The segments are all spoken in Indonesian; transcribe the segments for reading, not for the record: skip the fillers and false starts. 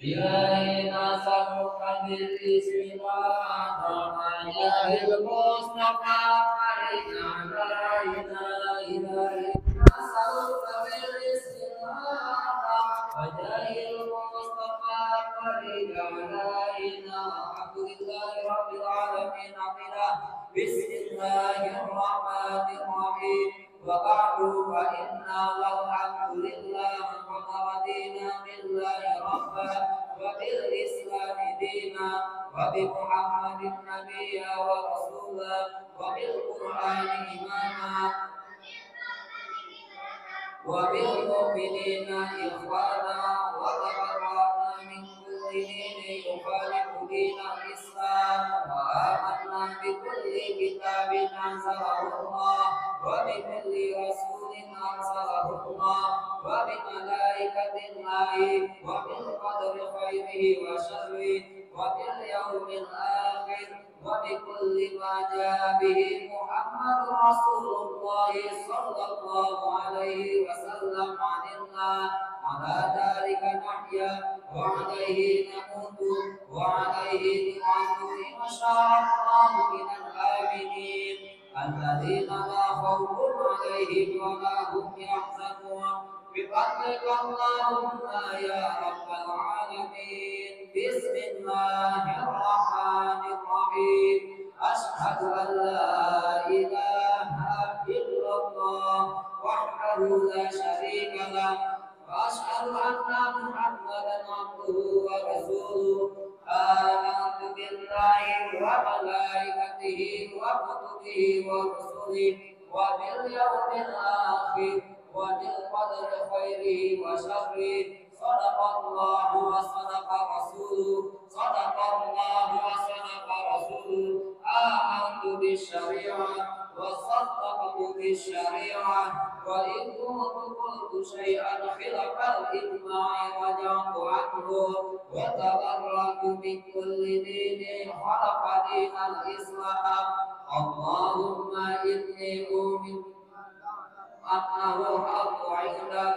Ilaina samuka bil ismillah Ilahil Mustafa Ilaina Ilaina samuka bil ismillah Ilahil Mustafa Ilaina Alhamdulillahi Rabbil Alamin Bismillahirrahmanirrahim Wa ba'du fa inna walhamdulillah Muhammadina billahi rabba Wa bil islami dina Wa bi muhammadin nabiyya wa rasulah Wa bil qur'ani imama Wa bil mu'minina ikhwana Wa tabarra'na min kulli dini yukhalifu dinal islam Wa amanna bi kulli kitabin anzalahu Allah Wa bi kulli rasulin arsalahu Allah Wa bi malaikatillahi Wa bil qadri khairihi wa syarrihi Wa bil yawmil akhir Wa bi kulli ma jaa bihi Muhammad Rasulullah sallallahu alaihi wasallam anillah ala dhalika nahya wa alaihi namutu wa alaihi nu'atu insyaallah minal aminin alladzina la khawfun alaihim wa la hum yahzanun بفضلك اللهم يا رب العالمين بسم الله الرحمن الرحيم أشهد أن لا إله إلا الله وحده لا شريك له وأشهد أن محمدا عبده ورسوله آمنت بالله وملائكته وكتبه ورسله وباليوم الآخر وبالقدر خيره وشره صدق الله وصدق رسوله صدق الله وصدق رسوله آمنت بالشريعة وصدقت بالشريعة وإن كنت قلت شيئا خلاف الإجماع رجعت عنه وتبرأت من كل دين خلق دين الإسلام اللهم إني أؤمن أنه الحق عندك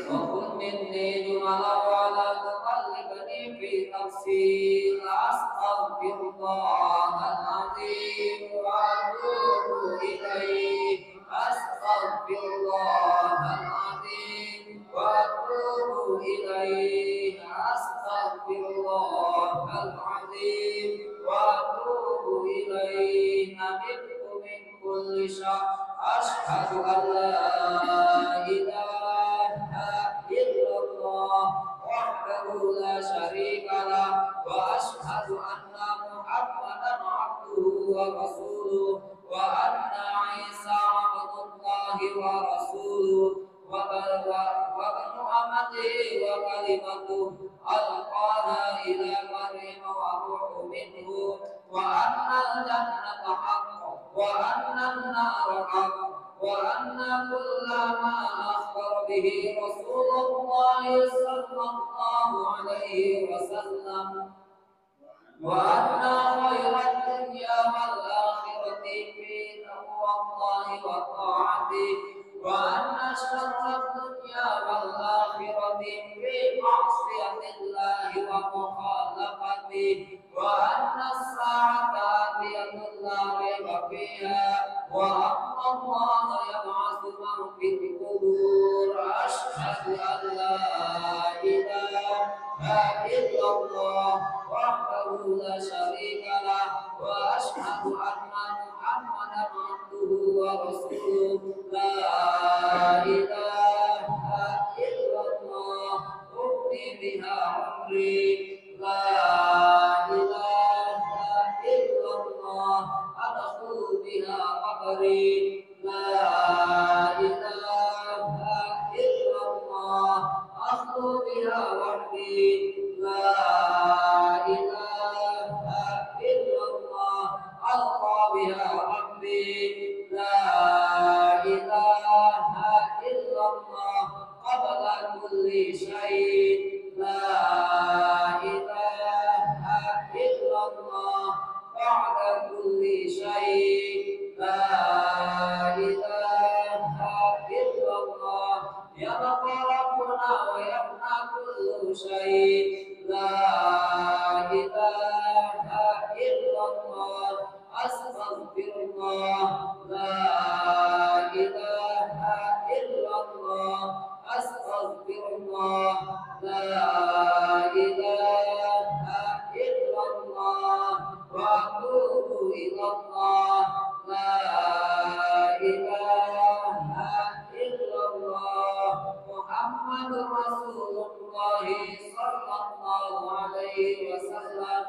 وكن مني جملا ولا تقلبني في نفسي أستغفر الله العظيم وأتوب إليه أستغفر الله العظيم وأتوب إليه أستغفر الله العظيم وأتوب إليه نبت من كل شر أشهد أن لا إله إلا الله وحده لا شريك له وأشهد أن محمدا عبده ورسوله وأن عيسى عبد الله ورسوله وابن أمته وكلمته ألقاها إلى مريم وروح منه وأن الجنة حق وأن النار حق وأن كل ما أخبر به رسول الله صلى الله عليه وسلم وأن خير الدنيا والآخرة في تقوى الله وطاعته وأن شر الدنيا والآخرة في معصية الله ومخالفته وأن الساعة آتية لا ريب فيها وأن الله يبعث من في القبور أشهد أن لا إله إلا الله وحده لا شريك له وأشهد أن محمدا عبده ورسوله لا إله إلا الله أفني بها عمري لا إله إلا الله أدخل بها قبري لا إله إلا الله أخلو بها وحدي لا إله إلا الله ألقى بها ربي لا إله إلا الله قبل كل شيء لا إله إلا الله بعد كل شيء لا وسلم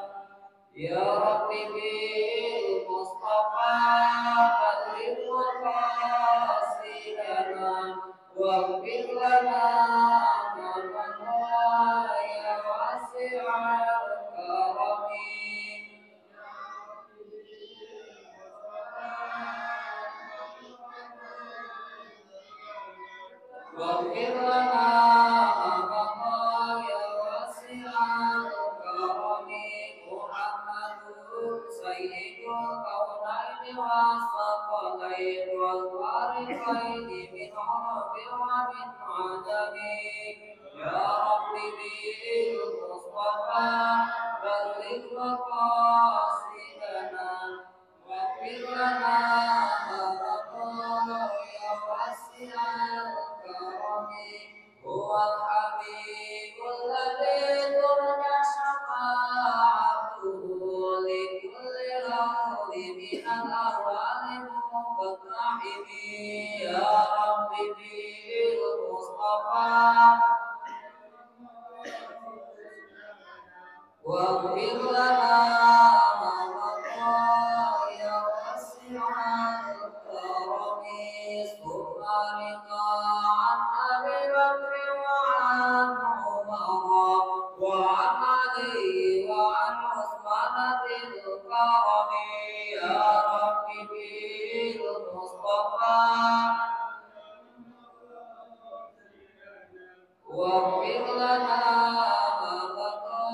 يا رب بالمصطفى بلغ مقاصدنا واغفر لنا ما مضى يا واسع الكرم واغفر لنا ما مضى يا واسع الكرم محمد سيد الكونين والثقلين والفارقين من عرب ومن عجم يا رب بالمصطفى بلغ مقاصدنا واغفر لنا ما مضى يا واسع الكرم هو الحبيب الذي ترجى شفاعته لكل هول من الأهوال مقتحم يا رب بالمصطفى واغفر لنا ما مضى يا واسع الكرم ثم رضا عن ابي بكر وعن عمر وعن علي وعن عثمان ذي الكرم يا رب بالمصطفى واغفر لنا ما بقى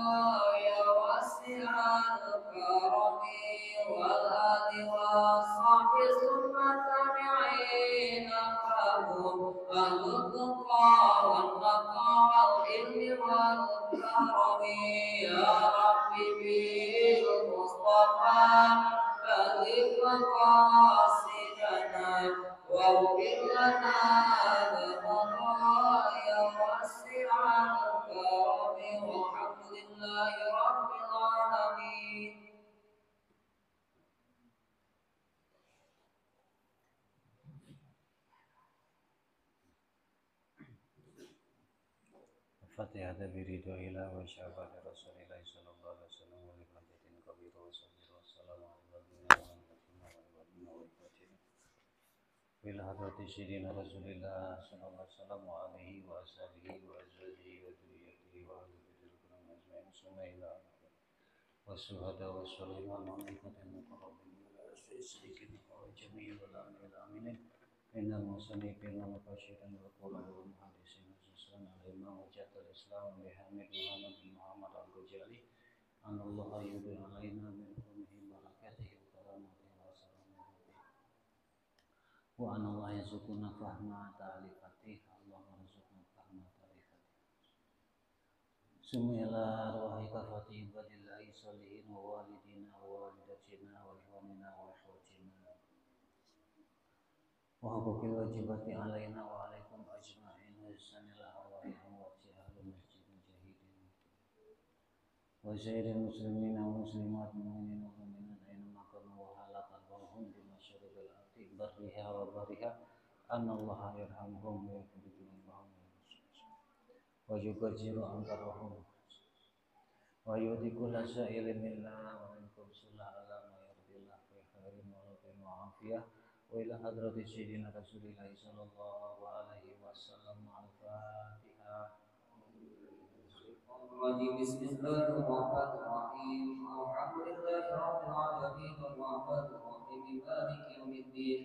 يا واسع الكرم والآل والصحب ثم التابعين لهم أهل التقى والنقى والعلم والكرم يا رب بالمصطفى بلغ مقاصدنا واغفر لنا ذنوبنا واسع الكرم والحمد لله رب العالمين. Fatihah biridho ila wa syabani Rasulillah sallallahu alaihi wasallam wa liqatin kabir wa sallallahu alaihi wasallam ila hadrati sayyidina Rasulillah sallallahu alaihi wasallam wa alihi wa ashabihi wa azwajihi wa dhurriyyatihi wa ahli baitihi ajma'in summa ila wa syuhada wa sholihin wal malaikatil muqarrabin wa siddiqin wa jami'il aminin innal musannifin wa mufassirin wa qurra'u wa muhaddisin sunan al-imam Jatul Islam Bihamid Muhammad bin Muhammad al-Ghazali anallahu yudu alaina min ummihi barakatihi wa karamatihi wa salamatihi wa anallahu yazukuna fahma ta'alifatihi Allahumma rizukna fahma ta'alifatihi sumila arwahi kafati ibadillahi salihin wa walidina wa walidatina wa ihwanina wa ikhwatina wa huquqil wajibati alaina wa alaikum ajma'in wa sanil arwahi amwati ahli masjid mujahidin wa sayyidil muslimin wa muslimat mu'minin wa mu'minat aina kanu wa halaka arwahum bi masyariqil ardi barriha wa bariha anallaha yarhamhum wa yaghfiru lahum wa yughfiru antarahum wa yudhikul sa'ilin minna wa minkum sunnah ala ma yardillah fi khairin wa rafin wa afiyah wa ila hadrati sayyidina Rasulillah sallallahu alaihi wasallam al-Fatihah. بسم الله الرحمن الرحيم الحمد لله رب العالمين الرحمن الرحيم مالك يوم الدين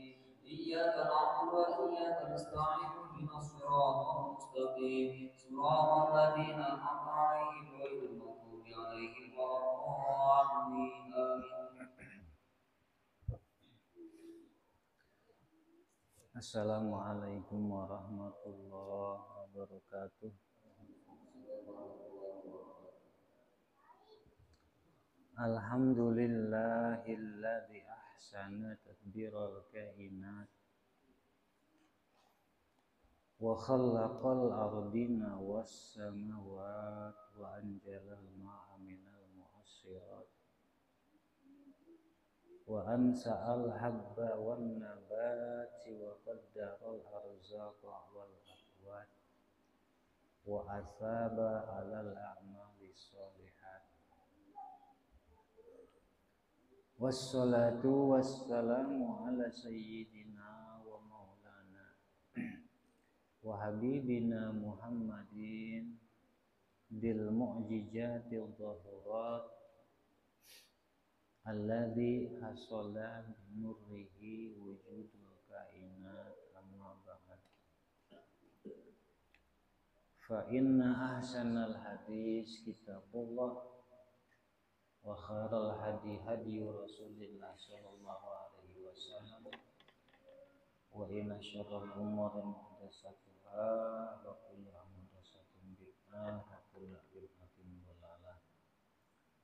إياك نعبد وإياك نستعين اهدنا الصراط المستقيم صراط الذين أنعمت عليهم غير المغضوب عليهم ولا الضالين آمين. Assalamualaikum warahmatullahi wabarakatuh. Alhamdulillahilladzi ahsana tadbiral kainat wa khalaqal ardina was samawat wa anjalal ma'a minal mu'assirat wa ansa'al habba wan nabati wa qaddaral arzaqa wal aqwat wa asaba alal a'mali sholihat Wassalatu wassalamu ala sayyidina wa maulana wa habibina Muhammadin bil mu'jizatil dhahirat alladhi hasala bi nurrihi wujudul kainat amma ba'd. Fa inna ahsanal hadis kitabullah wa khairal hadi hadi Rasulillah sallallahu alaihi wasallam wa inna syarral umuri muhdatsatuha wa kullu muhdatsatin bid'ah wa kullu bid'atin dhalalah.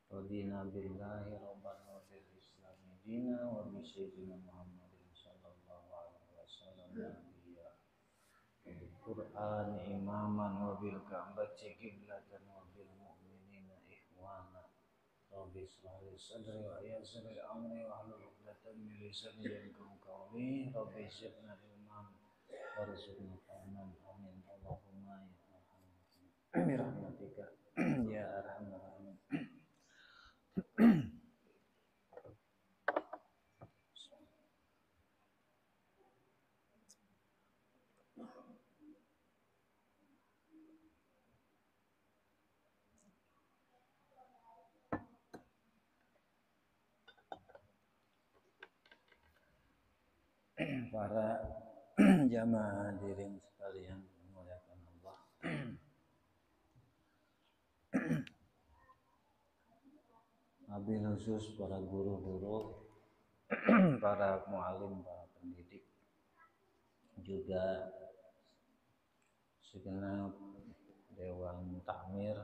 Radina billahi rabban wa bil islami dina wa bi sayyidina Muhammadin sallallahu alaihi wasallam nabiyya bil Qur'an imaman wa bil ka'bati qiblatan wa bil mu'minina ikhwana. Rabbi shrah li sadri wa yassir li amri wahlul 'uqdatam min lisani yafqahu qawli. Rabbi zidna ilman warzuqna fahman. Amin. Allahumma ya arhamar bi rahmatika ya arhamar rahimin. Para jamaah hadirin sekalian dimuliakan Allah. Wabil khusus para guru-guru, para mualim, para pendidik, juga segenap Dewan Takmir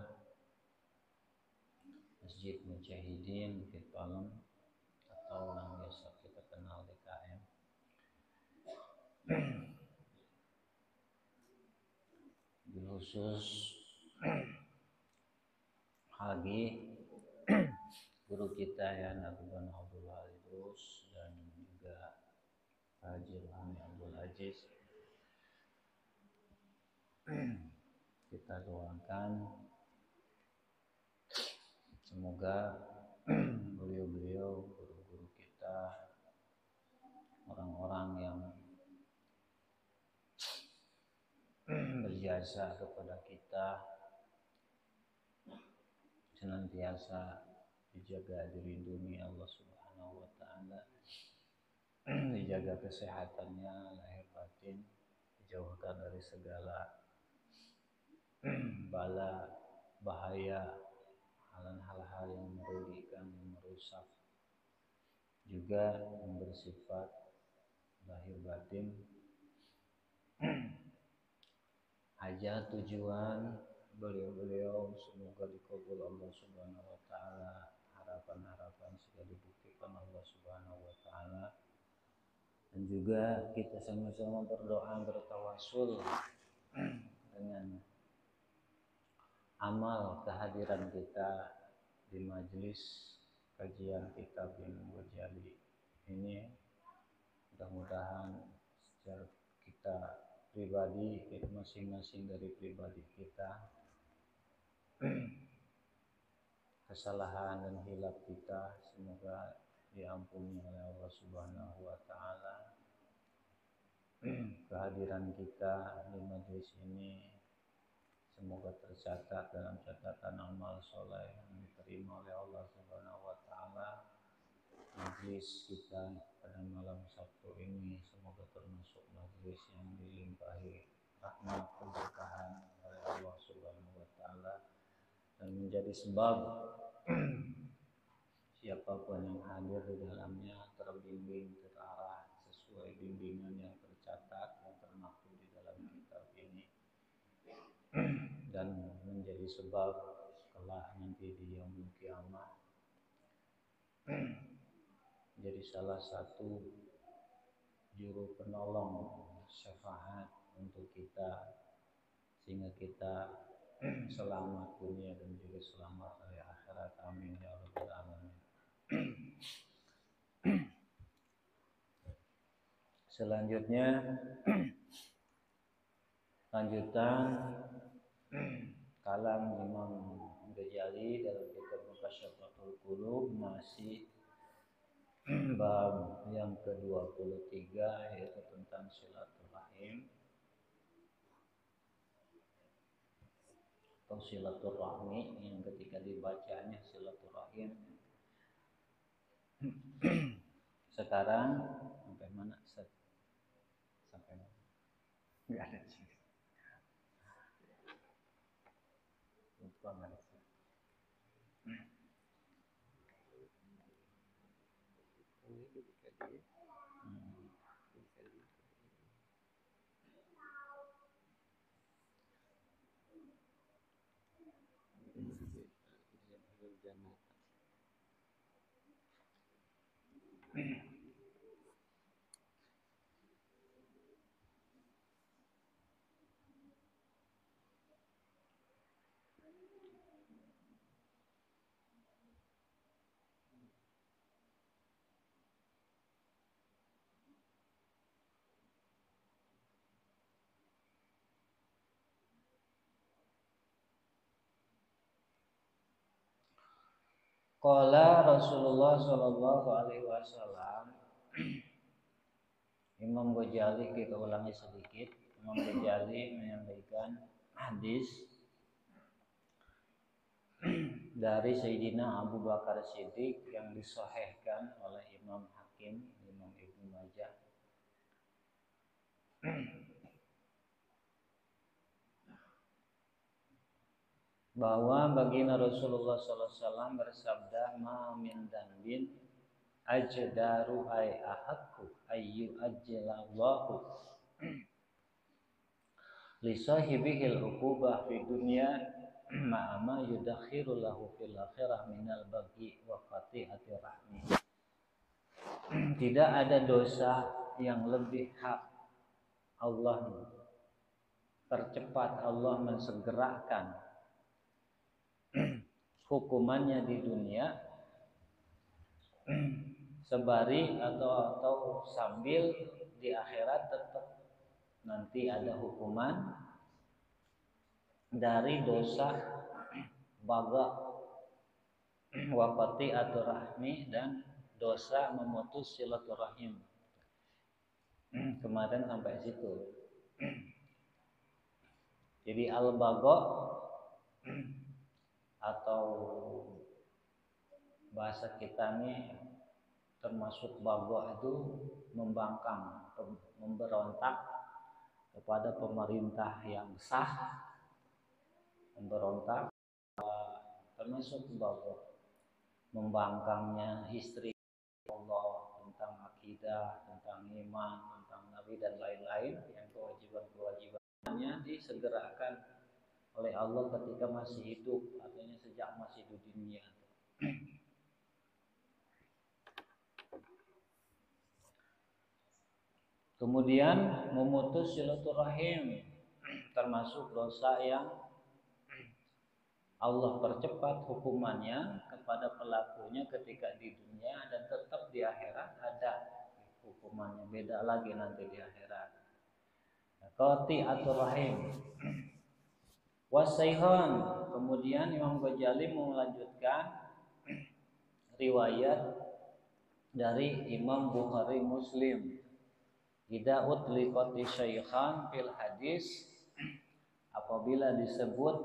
Masjid Mujahidin Bukit Palem atau yang biasa kita kenal DKM. Khusus lagi guru kita ya Nabi Abdul Halidus dan juga Haji Ruhani Abdul Aziz. Kita doakan semoga beliau-beliau guru-guru kita, orang-orang yang berjasa kepada kita, senantiasa dijaga, dilindungi Allah Subhanahu wa taala, dijaga kesehatannya lahir batin, dijauhkan dari segala bala bahaya, hal-hal yang merugikan, yang merusak, juga yang bersifat lahir batin. Hajat tujuan beliau-beliau semoga dikabul Allah Subhanahu wa taala, harapan-harapan sudah dibuktikan Allah Subhanahu wa taala. Dan juga kita sama-sama berdoa bertawasul dengan amal kehadiran kita di majelis kajian kitab Ibnu Ghazali ini. Mudah-mudahan secara kita pribadi, masing-masing dari pribadi kita, kesalahan dan hilaf kita semoga diampuni oleh Allah Subhanahu wa taala. Kehadiran kita di majelis ini semoga tercatat dalam catatan amal soleh yang diterima oleh Allah Subhanahu wa taala. Majelis kita pada malam Sabtu ini semoga termasuk majelis yang dilimpahi rahmat keberkahan oleh Allah Subhanahu wa taala dan menjadi sebab siapapun yang hadir di dalamnya terbimbing, terarah sesuai bimbingan yang tercatat yang termaktub di dalam kitab ini, dan menjadi sebab kelak nanti di yaumul qiyamah jadi salah satu juru penolong syafaat untuk kita, sehingga kita selamat dunia dan juga selamat hari akhirat. Amin ya rabbal alamin. Selanjutnya lanjutan kalam Imam Ghazali dalam kitab Muqasyafatul Qulub, masih Bab yang ke-23 yaitu tentang silaturahim atau silaturahmi, yang ketika dibacanya silaturahim. Sekarang sampai mana? Sampai mana? Enggak ada sih. Lupa enggak ada sih. Qala Rasulullah sallallahu alaihi wasallam. Imam Ghazali, kita ulangi sedikit. Imam Ghazali menyampaikan hadis dari Sayyidina Abu Bakar Siddiq yang disahihkan oleh Imam Hakim, Imam Ibnu Majah. Bahwa baginda Rasulullah SAW bersabda, ma min dambin ajdaru ay ahakku ayyu ajjalallahu li sahibihil uqubah fi dunya ma'ama yudakhiru lahu fil akhirah minal baghi wa qati'ati rahmi. Tidak ada dosa yang lebih hak Allah percepat, Allah mensegerakan hukumannya di dunia sebari atau sambil di akhirat tetap nanti ada hukuman dari dosa baga wafati atau rahmi dan dosa memutus silaturahim. Kemarin sampai situ. Jadi al-baga atau bahasa kita nih termasuk baga itu membangkang, memberontak kepada pemerintah yang sah, memberontak, termasuk baga, membangkangnya istri Allah tentang akidah, tentang iman, tentang nabi dan lain-lain yang kewajiban-kewajibannya disegerakan oleh Allah ketika masih hidup, artinya sejak masih di dunia. Kemudian memutus silaturahim termasuk dosa yang Allah percepat hukumannya kepada pelakunya ketika di dunia dan tetap di akhirat ada hukumannya, beda lagi nanti di akhirat. Qati'atur rahim wasaihan. Kemudian Imam Ghazali melanjutkan riwayat dari Imam Bukhari Muslim. Idza utliqati syaikhan fil hadis, apabila disebut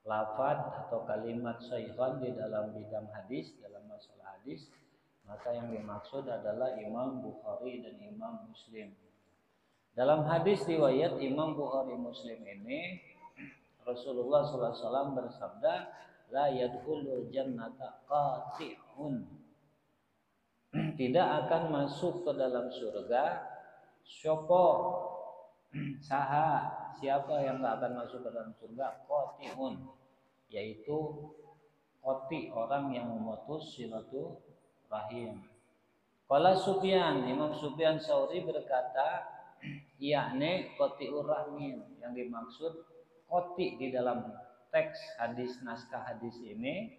lafaz atau kalimat syaikhan di dalam bidang hadis, dalam masalah hadis, maka yang dimaksud adalah Imam Bukhari dan Imam Muslim. Dalam hadis riwayat Imam Bukhari Muslim ini, Rasulullah SAW bersabda, la yadkhulul jannata qati'un. Tidak akan masuk ke dalam surga syopo saha, siapa yang tidak akan masuk ke dalam surga, qati'un, yaitu qati, orang yang memutus silaturahim. Qala Sufyan, Imam Sufyan Tsauri berkata, yakni qati'ur rahmin, yang dimaksud qati di dalam teks hadis, naskah hadis ini,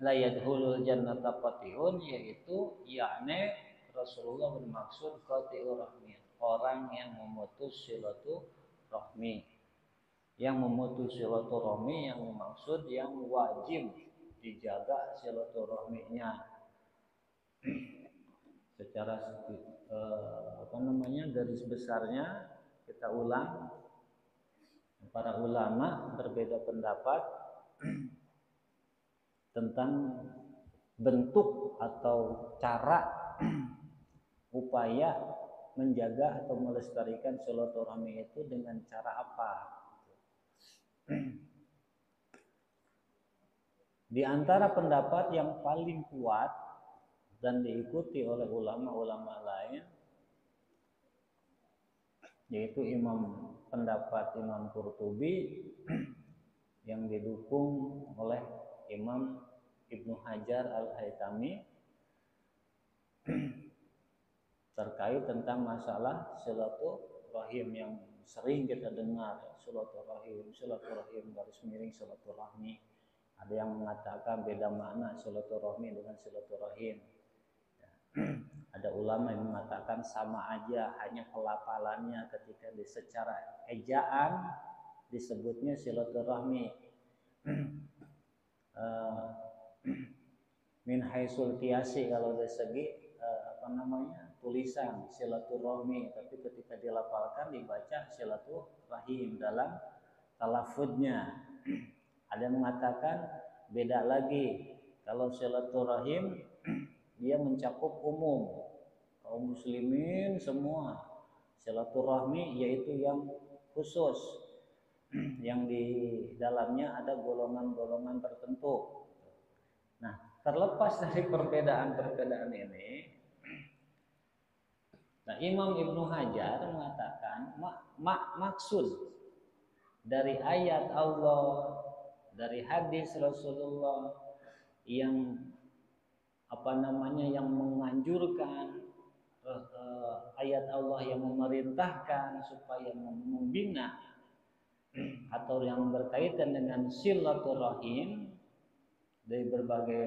la yadkhulul jannata qati'un, yaitu yakni Rasulullah bermaksud qati'ur rahmin, orang yang memutus silaturahmi. Yang memutus silaturahmi yang dimaksud yang wajib dijaga silaturahminya. secara garis besarnya kita ulang. Para ulama berbeda pendapat tentang bentuk atau cara upaya menjaga atau melestarikan silaturahmi itu dengan cara apa. Di antara pendapat yang paling kuat dan diikuti oleh ulama-ulama lain, yaitu pendapat Imam Qurtubi yang didukung oleh Imam Ibnu Hajar Al-Haytami terkait tentang masalah silaturahim yang sering kita dengar, silaturahim garis miring silaturahmi. Ada yang mengatakan beda makna silaturahmi dengan silaturahim. Ada ulama yang mengatakan sama aja, hanya pelafalannya ketika secara ejaan disebutnya silaturahmi. Min haisul qiyasi, kalau dari segi tulisan silaturahmi, tapi ketika dilafalkan dibaca silaturahim dalam talaffuznya. Ada yang mengatakan beda lagi, kalau silaturahim dia mencakup umum kaum muslimin semua. Silaturahmi yaitu yang khusus, yang di dalamnya ada golongan-golongan tertentu. Nah, terlepas dari perbedaan-perbedaan ini, nah, Imam Ibnu Hajar mengatakan maksud dari ayat Allah, dari hadis Rasulullah yang yang menganjurkan, ayat Allah yang memerintahkan supaya membina atau yang berkaitan dengan silaturahim dari berbagai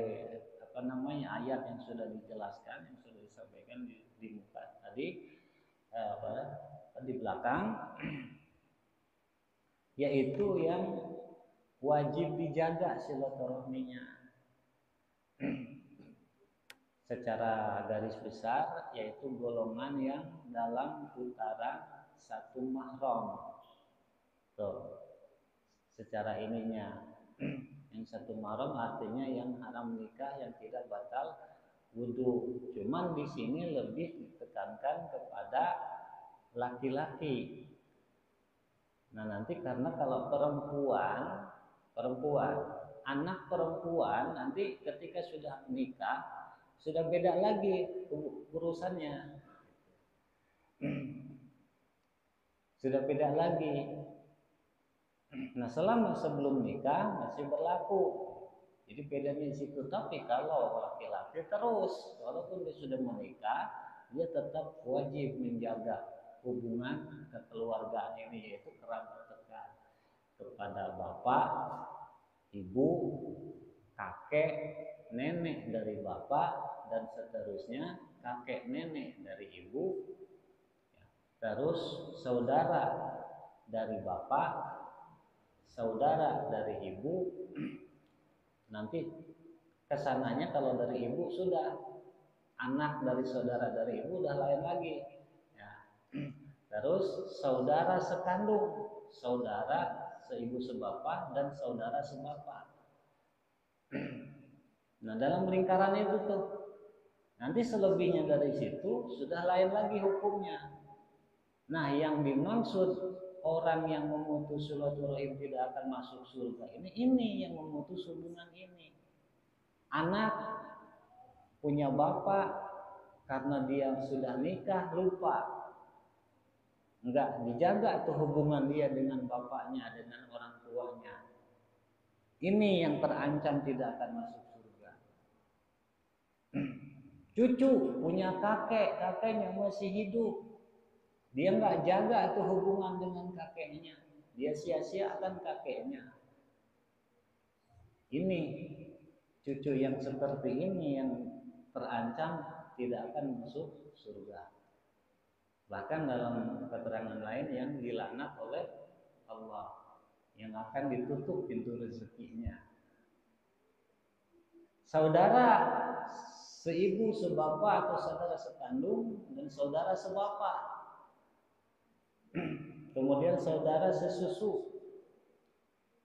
ayat yang sudah dijelaskan, yang sudah disampaikan di muka tadi, di belakang, yaitu yang wajib dijaga silaturahminya. Secara garis besar yaitu golongan yang dalam putaran satu mahram. Tuh, secara ininya yang satu mahram artinya yang haram nikah, yang tidak batal wudu. Cuman di sini lebih ditekankan kepada laki-laki. Nah, nanti karena kalau perempuan, anak perempuan nanti ketika sudah nikah sudah beda lagi urusannya. Sudah beda lagi. Nah, selama sebelum nikah masih berlaku. Jadi bedanya di situ. Tapi kalau laki-laki terus, walaupun dia sudah menikah, dia tetap wajib menjaga hubungan kekeluargaan ini, yaitu kerabat dekat kepada bapak, ibu, kakek, nenek dari bapak, dan seterusnya, kakek nenek dari ibu, terus saudara dari bapak, saudara dari ibu. Nanti kesananya kalau dari ibu sudah, anak dari saudara dari ibu udah lain lagi ya. Terus saudara sekandung, saudara seibu sebapak, dan saudara sebapak. Nah, dalam lingkaran itu tuh, nanti selebihnya dari situ sudah lain lagi hukumnya. Nah, yang dimaksud orang yang memutus silaturahim tidak akan masuk surga ini yang memutus hubungan ini. Anak punya bapak, karena dia sudah nikah lupa, enggak dijaga tuh hubungan dia dengan bapaknya, dengan orang tuanya. Ini yang terancam tidak akan masuk surga. Cucu punya kakeknya masih hidup, dia nggak jaga tuh hubungan dengan kakeknya, dia sia-siakan kakeknya. Ini cucu yang seperti ini yang terancam tidak akan masuk surga. Bahkan dalam keterangan lain yang dilaknat oleh Allah, yang akan ditutup pintu rezekinya. Saudara seibu, sebapak atau saudara sekandung, dan saudara sebapak. Kemudian saudara sesusu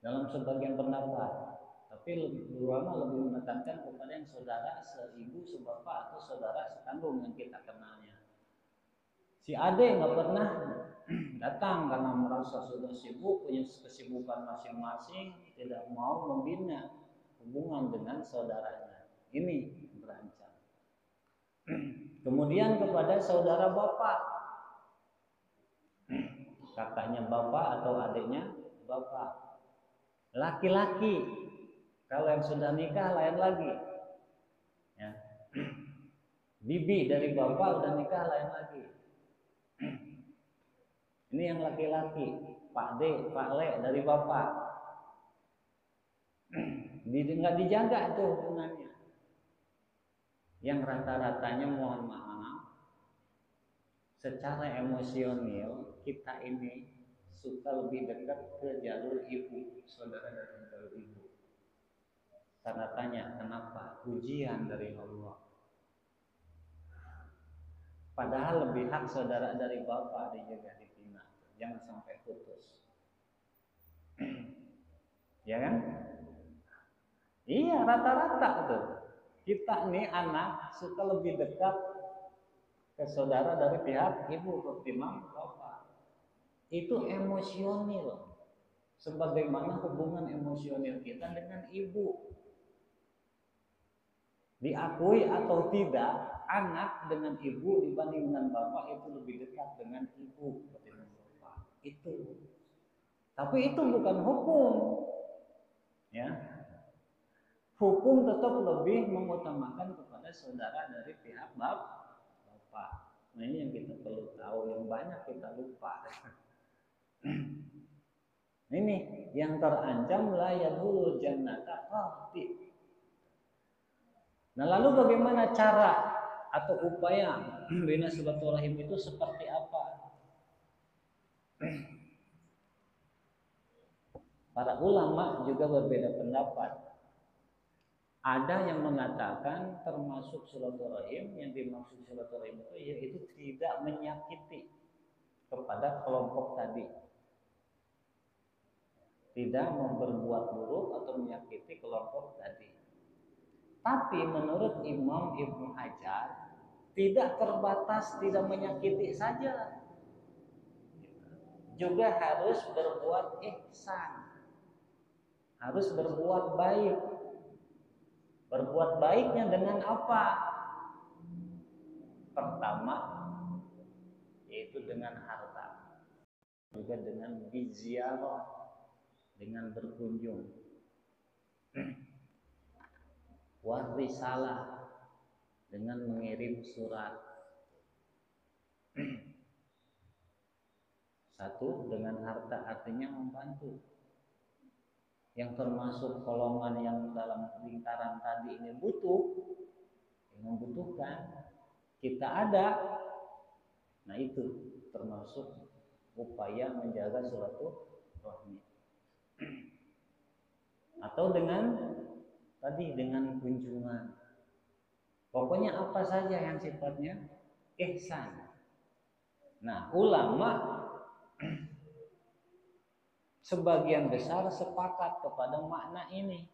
dalam sebagian pendapat. Tapi ulama lebih menekankan kepada yang saudara seibu, sebapak atau saudara sekandung yang kita kenalnya. Si Ade nggak pernah datang karena merasa sudah sibuk, punya kesibukan masing-masing, tidak mau membina hubungan dengan saudaranya. Ini berancam. Kemudian kepada saudara bapak, kakaknya bapak atau adiknya bapak. Laki-laki, kalau yang sudah nikah lain lagi. Ya. Bibi dari bapak udah nikah lain lagi. Ini yang laki-laki, Pak D, Pak Le dari bapak. Nggak dijaga tuh hubungannya. Yang rata-ratanya mohon maaf, secara emosional kita ini suka lebih dekat ke jalur ibu, saudara dari jalur ibu. Karena tanya kenapa? Ujian dari Allah. Padahal lebih hak saudara dari bapak dijaga dibina, jangan sampai putus. Ya kan? Iya, rata-rata tuh. Kita nih anak suka lebih dekat ke saudara dari pihak ibu ketimbang bapak. Itu emosional. Sebagaimana hubungan emosional kita dengan ibu. Diakui atau tidak, anak dengan ibu dibanding dengan bapak itu lebih dekat dengan ibu ketimbang bapak. Itu. Tapi itu bukan hukum. Ya. Hukum tetap lebih mengutamakan kepada saudara dari pihak bapak. Nah ini yang kita perlu tahu, yang banyak kita lupa. Ini yang terancam la yadkhulul jannata qati. Nah lalu bagaimana cara atau upaya bina silaturahim itu seperti apa? Para ulama juga berbeda pendapat. Ada yang mengatakan termasuk silaturahim, yang dimaksud silaturahim itu yaitu tidak menyakiti kepada kelompok tadi. Tidak berbuat buruk atau menyakiti kelompok tadi. Tapi menurut Imam Ibnu Hajar tidak terbatas tidak menyakiti saja, juga harus berbuat ihsan, harus berbuat baik. Berbuat baiknya dengan apa? Pertama, yaitu dengan harta, juga dengan biziarah, dengan berkunjung. Warisalah, dengan mengirim surat. Satu, dengan harta artinya membantu. Yang termasuk golongan yang dalam lingkaran tadi ini butuh, yang membutuhkan, kita ada. Nah itu termasuk upaya menjaga silaturahmi. Atau dengan tadi dengan kunjungan. Pokoknya apa saja yang sifatnya ihsan. Nah ulama sebagian besar sepakat kepada makna ini.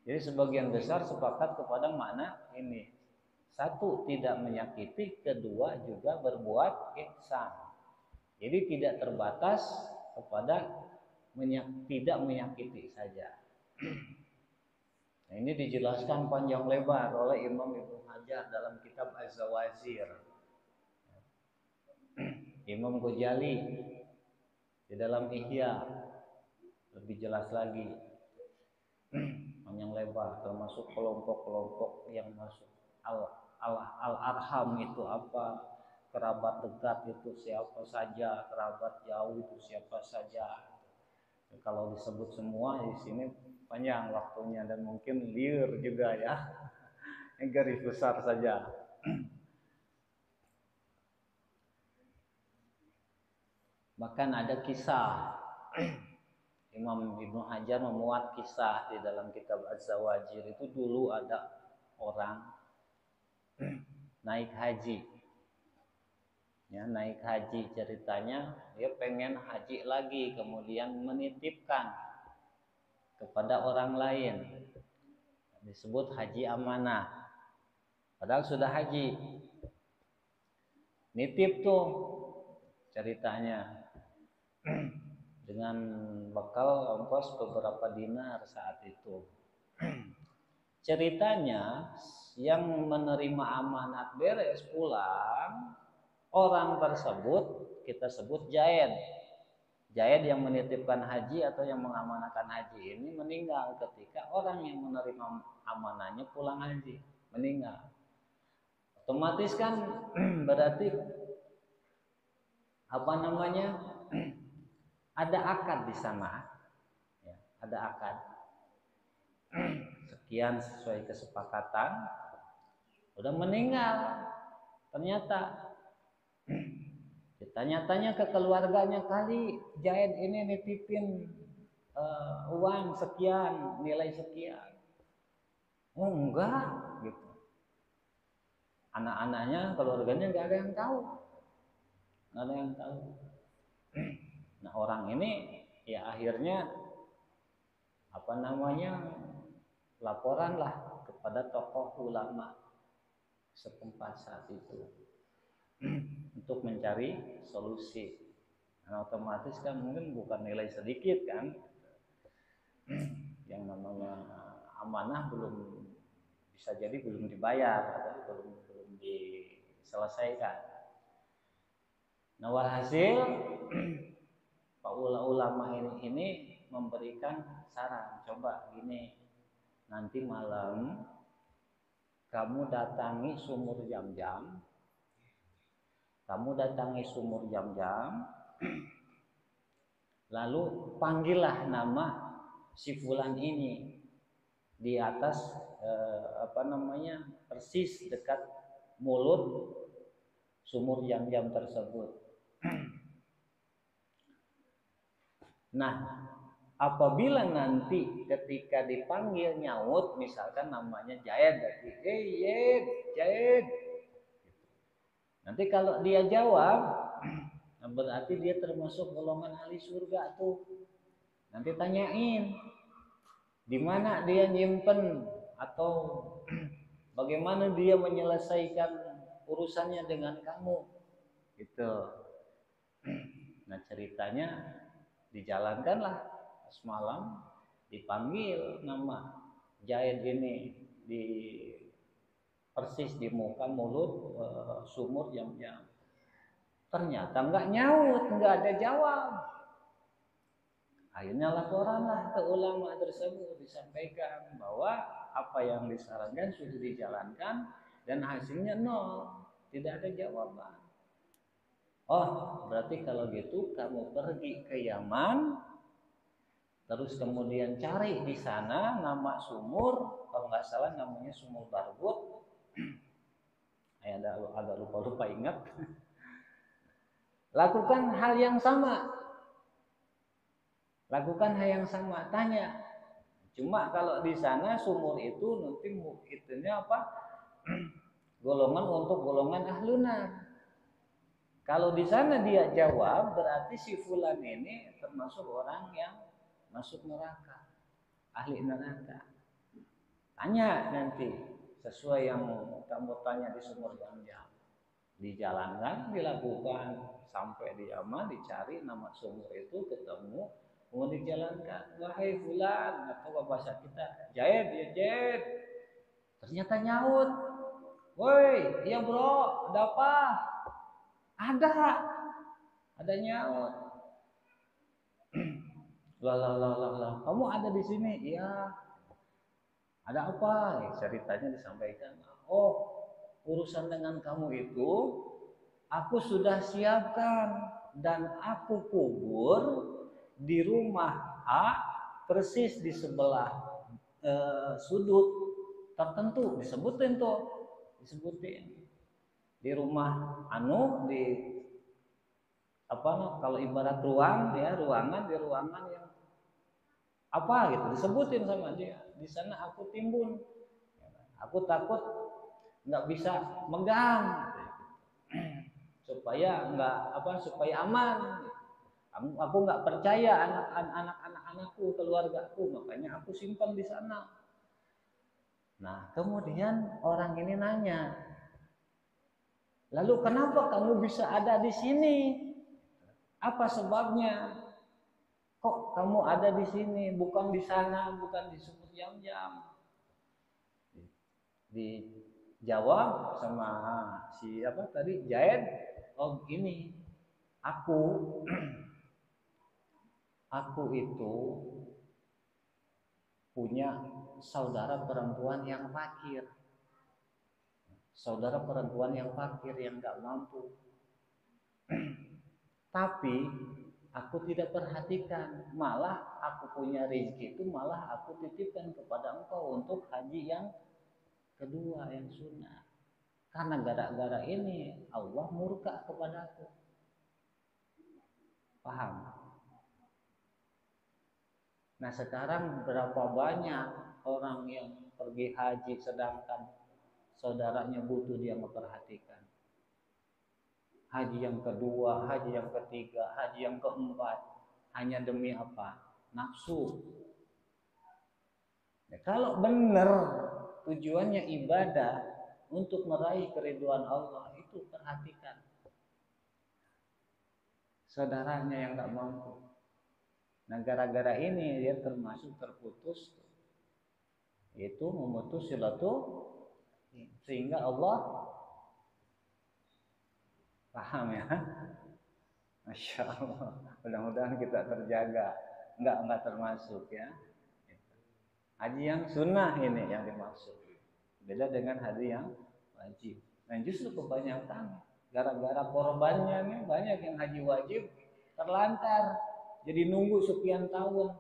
Jadi sebagian besar sepakat kepada makna ini. Satu, tidak menyakiti. Kedua, juga berbuat ihsan. Jadi tidak terbatas kepada tidak menyakiti saja. Nah, ini dijelaskan panjang lebar oleh Imam Ibnu Hajar dalam kitab Az-Zawajir. Imam Ghazali di dalam Ihya lebih jelas lagi, panjang lebar, termasuk kelompok-kelompok yang masuk al-arham itu apa, kerabat dekat itu siapa saja, kerabat jauh itu siapa saja. Kalau disebut semua di sini panjang waktunya dan mungkin liar juga ya. Ini garis besar saja. Bahkan ada kisah Imam Ibnu Hajar memuat kisah di dalam kitab Az-Zawajir. Itu dulu ada orang naik haji. Ya, naik haji, ceritanya dia pengen haji lagi, kemudian menitipkan kepada orang lain. Disebut haji amanah. Padahal sudah haji. Nitip tuh ceritanya dengan bekal ongkos beberapa dinar saat itu. Ceritanya yang menerima amanat beres pulang, orang tersebut kita sebut jaid. Jaid yang menitipkan haji atau yang mengamanahkan haji ini meninggal ketika orang yang menerima amanahnya pulang haji, meninggal. Otomatis kan berarti ada akad di sana, ya, ada akad sekian sesuai kesepakatan. Udah meninggal, ternyata ditanya-tanya ke keluarganya, kali Jaid ini nitipin uang sekian, nilai sekian. Oh enggak, gitu. Anak-anaknya, keluarganya nggak ada yang tahu, nggak ada yang tahu. Nah orang ini ya akhirnya laporan lah kepada tokoh ulama setempat saat itu untuk mencari solusi. Nah, otomatis kan mungkin bukan nilai sedikit kan, yang namanya amanah bisa jadi belum dibayar atau belum diselesaikan. Nah walhasil Pak ulama ini memberikan saran, coba gini, nanti malam kamu datangi sumur Jam-Jam, lalu panggillah nama si fulan ini di atas persis dekat mulut sumur Jam-Jam tersebut. Nah, apabila nanti ketika dipanggil nyaut, misalkan namanya Jaid, Jaid. Nanti kalau dia jawab, berarti dia termasuk golongan ahli surga tuh. Nanti tanyain, di mana dia nyimpen atau bagaimana dia menyelesaikan urusannya dengan kamu, gitu. Nah ceritanya dijalankanlah semalam, dipanggil nama Jaid ini di persis di muka mulut sumur Jam-Jam. Ternyata nggak nyaut, nggak ada jawab. Akhirnya laporanlah ke ulama tersebut, disampaikan bahwa apa yang disarankan sudah dijalankan dan hasilnya nol, tidak ada jawaban. Oh, berarti kalau gitu kamu pergi ke Yaman, terus kemudian cari di sana nama sumur, kalau nggak salah namanya Sumur Barbut. Saya agak lupa ingat. Lakukan hal yang sama. Tanya. Cuma kalau di sana sumur itu nanti itunya apa? Golongan ahlunar. Kalau di sana dia jawab, berarti si fulan ini termasuk orang yang masuk neraka, ahli neraka. Tanya nanti sesuai yang kamu tanya di sumur Jam-Jam. Dijalankan, dilakukan sampai di Yaman, dicari nama sumur itu, ketemu, kemudian dijalankan. Wahai fulan, atau bahasa kita, Jaid, ya Jaid. Ternyata nyaut. Woi, iya bro, ada apa? Ada nyaut. Lah, kamu ada di sini? Iya. Ada apa? Ceritanya disampaikan. Oh, urusan dengan kamu itu aku sudah siapkan dan aku kubur di rumah A persis di sebelah sudut tertentu, disebutin di rumah kalau ibarat ruangan di ruangan yang Apa gitu, disebutin sama dia. Di sana aku timbun, aku takut nggak bisa megang, supaya nggak supaya aman. Aku nggak percaya anak-anakku, keluargaku, makanya aku simpan di sana. Nah, kemudian orang ini nanya, lalu kenapa kamu bisa ada di sini? Apa sebabnya? Kok kamu ada di sini, bukan di sana, bukan di sumur Jam-Jam? Dijawab sama si tadi Jaed, oh gini, aku aku itu punya saudara perempuan yang fakir, saudara perempuan yang fakir yang nggak mampu. Tapi aku tidak perhatikan, malah aku punya rezeki itu malah aku titipkan kepada engkau untuk haji yang kedua, yang sunnah. Karena gara-gara ini Allah murka kepadaku. Paham? Nah, sekarang berapa banyak orang yang pergi haji sedangkan saudaranya butuh dia memperhatikan. Haji yang kedua, haji yang ketiga, haji yang keempat, hanya demi apa? Nafsu. Ya, kalau benar tujuannya ibadah untuk meraih keridhaan Allah, itu perhatikan saudaranya yang tak mampu. Nah, gara-gara ini dia termasuk terputus, yaitu memutus silaturahim, sehingga Allah, paham ya? Masya Allah, mudah-mudahan kita terjaga, enggak termasuk ya. Haji yang sunnah ini yang dimaksud, beda dengan haji yang wajib. Dan justru kebanyakan gara-gara korbannya nih banyak yang haji wajib terlantar, jadi nunggu sekian tahun.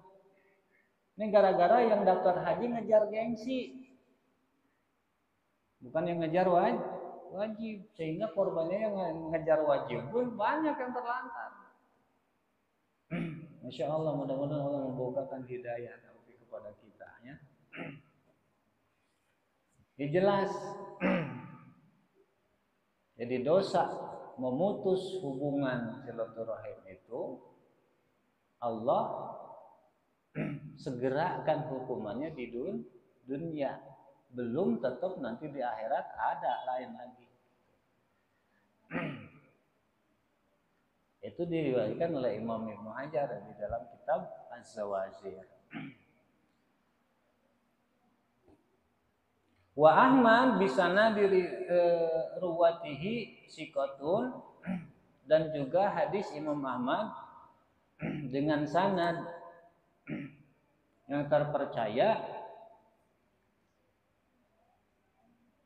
Ini gara-gara yang daftar haji ngejar gengsi, bukan yang ngejar wajib, sehingga korbannya yang ngejar wajib pun banyak yang terlantar. Masya Allah, mudah-mudahan Allah membukakan hidayah kepada kita ya. Ini jelas. Jadi dosa memutus hubungan silaturahim itu Allah segerakan hukumannya di dunia, belum tetap nanti di akhirat ada lain lagi. Itu diriwayatkan oleh Imam Ibnu Hajar di dalam kitab Az-Zawajir. Wa Ahmad bisana diri ruwatihi sikotun, dan juga hadis Imam Ahmad dengan sanad yang terpercaya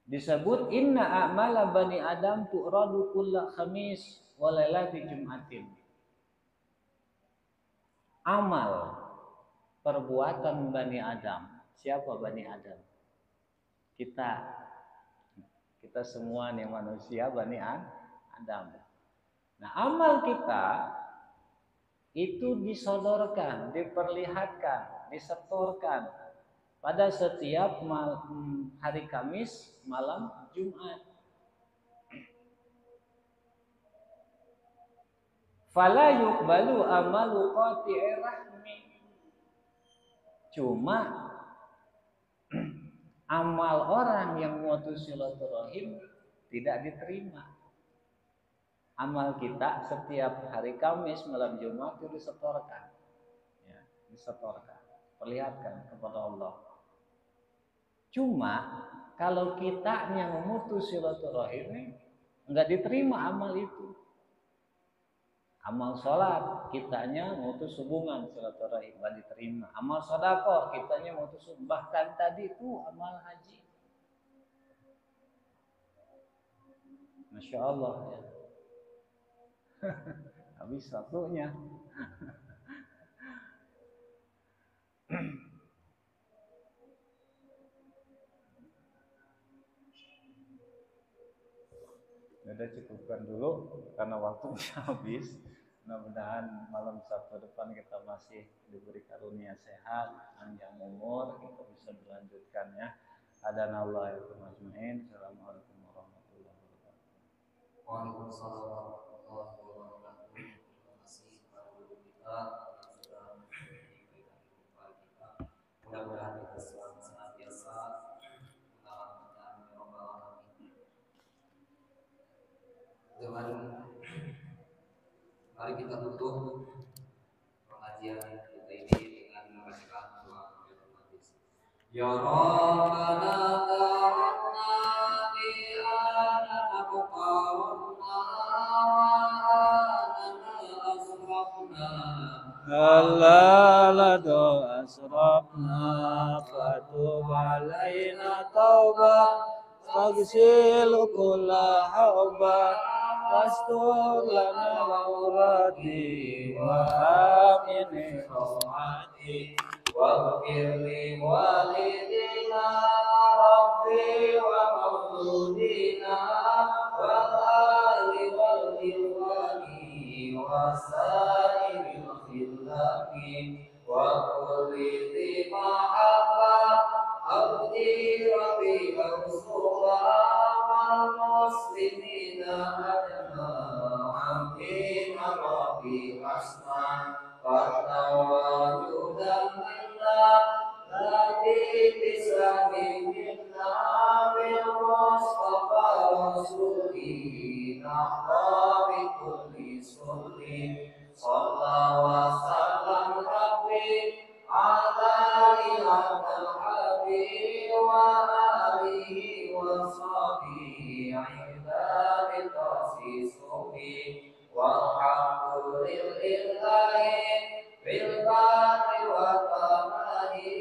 disebut inna a'mala bani adam tu'radu kulla khamis wa lailati jum'atin. Amal perbuatan Bani Adam. Siapa Bani Adam? Kita semua nih manusia Bani Adam. Nah, amal kita itu disodorkan, diperlihatkan, disetorkan pada setiap hari Kamis malam Jumat. Fala yuqbalu amalu qati'i rahmi. Cuma amal orang yang mutus silaturahim tidak diterima. Amal kita setiap hari Kamis malam Jumat itu disetorkan, ya, disetorkan, perlihatkan kepada Allah. Cuma kalau kitanya memutus silaturahim, nggak diterima amal itu. Amal sholat kitanya memutus hubungan silaturahim, nggak diterima. Amal sedekah kitanya memutus, bahkan tadi itu amal haji. Masya Allah ya. Habis waktunya. Udah cukupkan dulu karena waktunya habis. Mudah-mudahan malam Sabtu depan kita masih diberi karunia sehat, panjang umur, kita bisa melanjutkan ya. Adanallahu ya majma'in. Assalamualaikum warahmatullahi wabarakatuh. Waalaikumsalam warahmatullahi wabarakatuh. Terima kasih kepada guru kita yang sudah memberikan kepada kita. Mudah-mudahan kita senantiasa mengharapkan ya Rabbal Alamin. Mari kita tutup pengajian kita ini dengan membacakan doa kafaratul majlis. Ya Rabbana ta'ala bi anna muqarrabna wa anna asrafna Halalado asrafna fatub alaina taubah faghsil kulla hauba wastur lana aurati wa amin rawati waghfir li walidina rabbi wa mauludina wal ali wal ikhwani wasairil khillaqi wa kulli dhi mahabbah abdi rabbi awsuha wal muslimina ajma'in rabbi asma fatwa yudam minna lati bislami minna bil mustafa rasuli nahwa bi kulli sulli sallallahu wa sallam rabbi ala ilatul habib wa alihi wa sahbihi ibadil qasisubi walhamdulillahi bil barri wa tamani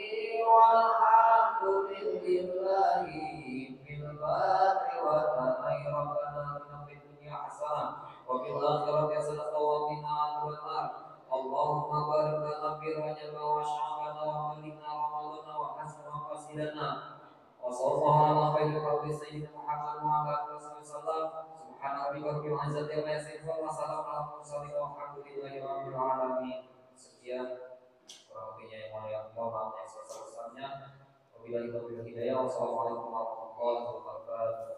walhamdulillahi bil barri wa tamani rabbana atina fid dunya hasanah wa fil akhirati hasanah wa qina adzabannar. Allahumma barik lana fi Rajab wa Sya'ban wa balighna Ramadan wa hasan maqasidana wa sallallahu ala khairi khalqi sayyidina Muhammad wa ala alihi wasallam. Subhana rabbika rabbil izzati amma yasifun wa salamun alal mursalin walhamdulillahi rabbil alamin. Sekian kurang lebihnya yang mulia Allah yang sebesar-besarnya. Wabillahi taufiq wal hidayah. Wassalamualaikum warahmatullahi wabarakatuh.